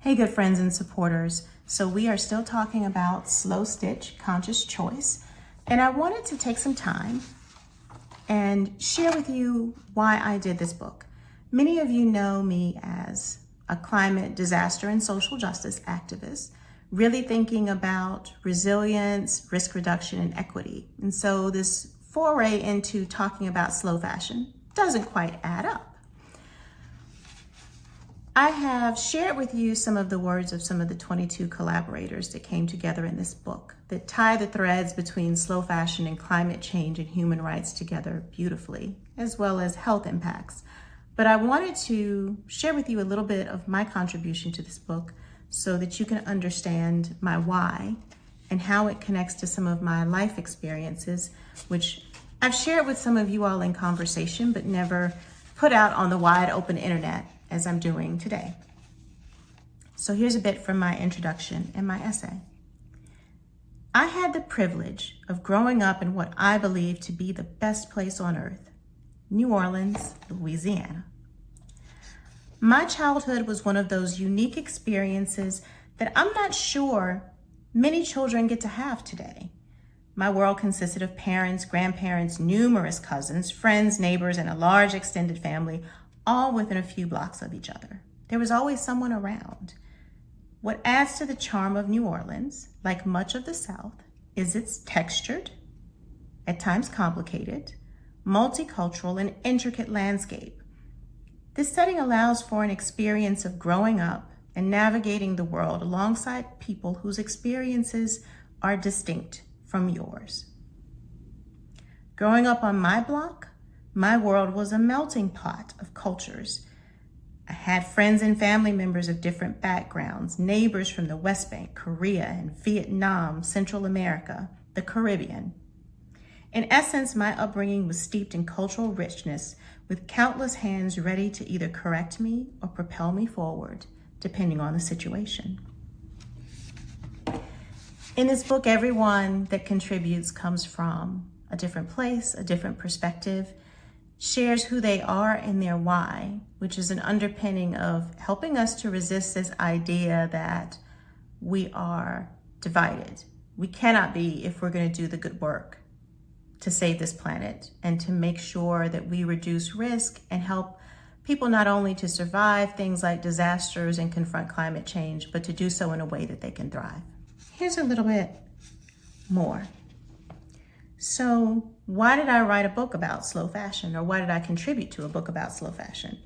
Hey, good friends and supporters. So we are still talking about slow stitch, conscious choice. And I wanted to take some time and share with you why I did this book. Many of you know me as a climate, disaster, and social justice activist, really thinking about resilience, risk reduction, and equity. And so this foray into talking about slow fashion doesn't quite add up. I have shared with you some of the words of some of the 22 collaborators that came together in this book that tie the threads between slow fashion and climate change and human rights together beautifully, as well as health impacts. But I wanted to share with you a little bit of my contribution to this book so that you can understand my why and how it connects to some of my life experiences, which I've shared with some of you all in conversation, but never put out on the wide open internet as I'm doing today. So here's a bit from my introduction and my essay. I had the privilege of growing up in what I believe to be the best place on earth, New Orleans, Louisiana. My childhood was one of those unique experiences that I'm not sure many children get to have today. My world consisted of parents, grandparents, numerous cousins, friends, neighbors, and a large extended family, all within a few blocks of each other. There was always someone around. What adds to the charm of New Orleans, like much of the South, is its textured, at times complicated, multicultural, and intricate landscape. This setting allows for an experience of growing up and navigating the world alongside people whose experiences are distinct from yours. Growing up on my block, my world was a melting pot of cultures. I had friends and family members of different backgrounds, neighbors from the West Bank, Korea, and Vietnam, Central America, the Caribbean. In essence, my upbringing was steeped in cultural richness, with countless hands ready to either correct me or propel me forward, depending on the situation. In this book, everyone that contributes comes from a different place, a different perspective, shares who they are and their why, which is an underpinning of helping us to resist this idea that we are divided. We cannot be if we're going to do the good work to save this planet and to make sure that we reduce risk and help people not only to survive things like disasters and confront climate change, but to do so in a way that they can thrive. Here's a little bit more. So why did I write a book about slow fashion, or why did I contribute to a book about slow fashion?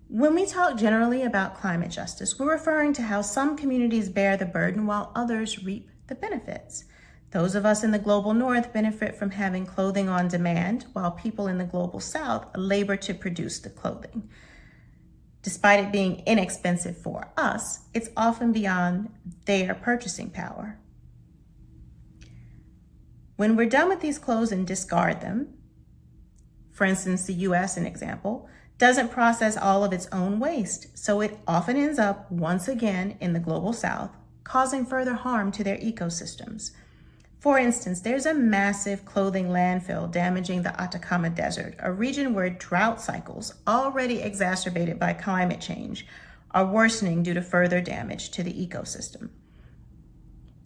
When we talk generally about climate justice, we're referring to how some communities bear the burden while others reap the benefits. Those of us in the global north benefit from having clothing on demand, while people in the global south labor to produce the clothing. Despite it being inexpensive for us, it's often beyond their purchasing power. When we're done with these clothes and discard them, for instance, the US, an example, doesn't process all of its own waste, so it often ends up once again in the global south, causing further harm to their ecosystems. For instance, there's a massive clothing landfill damaging the Atacama Desert, a region where drought cycles, already exacerbated by climate change, are worsening due to further damage to the ecosystem.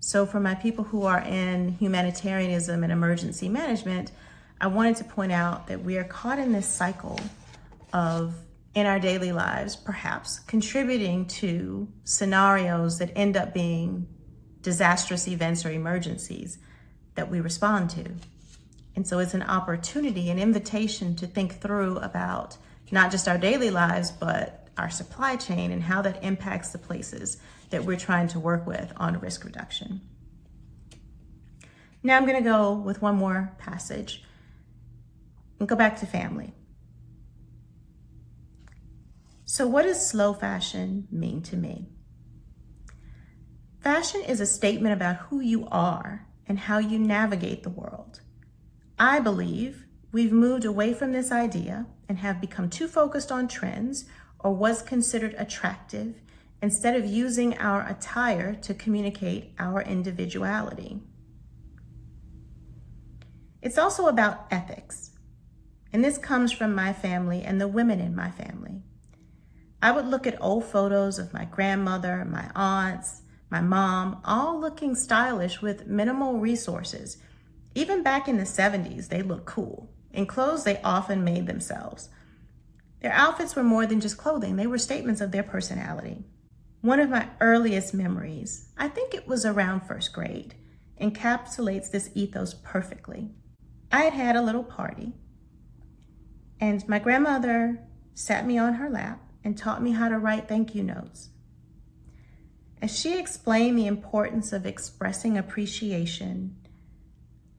So for my people who are in humanitarianism and emergency management, I wanted to point out that we are caught in this cycle of, in our daily lives, perhaps contributing to scenarios that end up being disastrous events or emergencies that we respond to. And so it's an opportunity, an invitation to think through about not just our daily lives, but our supply chain and how that impacts the places that we're trying to work with on risk reduction. Now I'm going to go with one more passage and go back to family. So what does slow fashion mean to me? Fashion is a statement about who you are and how you navigate the world. I believe we've moved away from this idea and have become too focused on trends or what's considered attractive instead of using our attire to communicate our individuality. It's also about ethics, and this comes from my family and the women in my family. I would look at old photos of my grandmother, my aunts, my mom, all looking stylish with minimal resources. Even back in the 70s, they looked cool. In clothes they often made themselves. Their outfits were more than just clothing. They were statements of their personality. One of my earliest memories, I think it was around first grade, encapsulates this ethos perfectly. I had had a little party, and my grandmother sat me on her lap and taught me how to write thank you notes. As she explained the importance of expressing appreciation,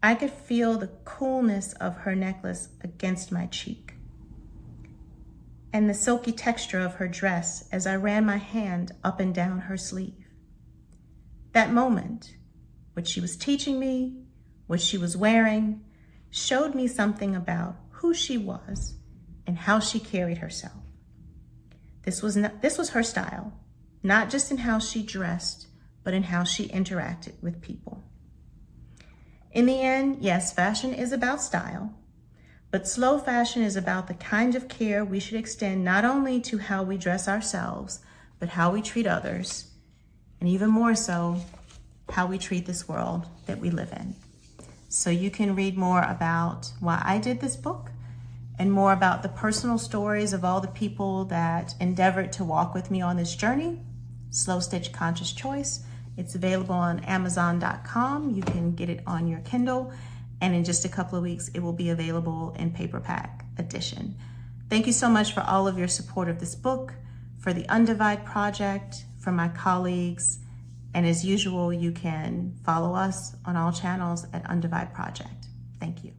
I could feel the coolness of her necklace against my cheek and the silky texture of her dress as I ran my hand up and down her sleeve. That moment, what she was teaching me, what she was wearing, showed me something about who she was and how she carried herself. This was her style, not just in how she dressed, but in how she interacted with people. In the end, yes, fashion is about style, but slow fashion is about the kind of care we should extend not only to how we dress ourselves, but how we treat others, and even more so, how we treat this world that we live in. So you can read more about why I did this book and more about the personal stories of all the people that endeavored to walk with me on this journey. Slow Stitch Conscious Choice. It's available on Amazon.com. You can get it on your Kindle, and in just a couple of weeks, it will be available in paperback edition. Thank you so much for all of your support of this book, for the Undivide Project, for my colleagues, and as usual, you can follow us on all channels at Undivide Project. Thank you.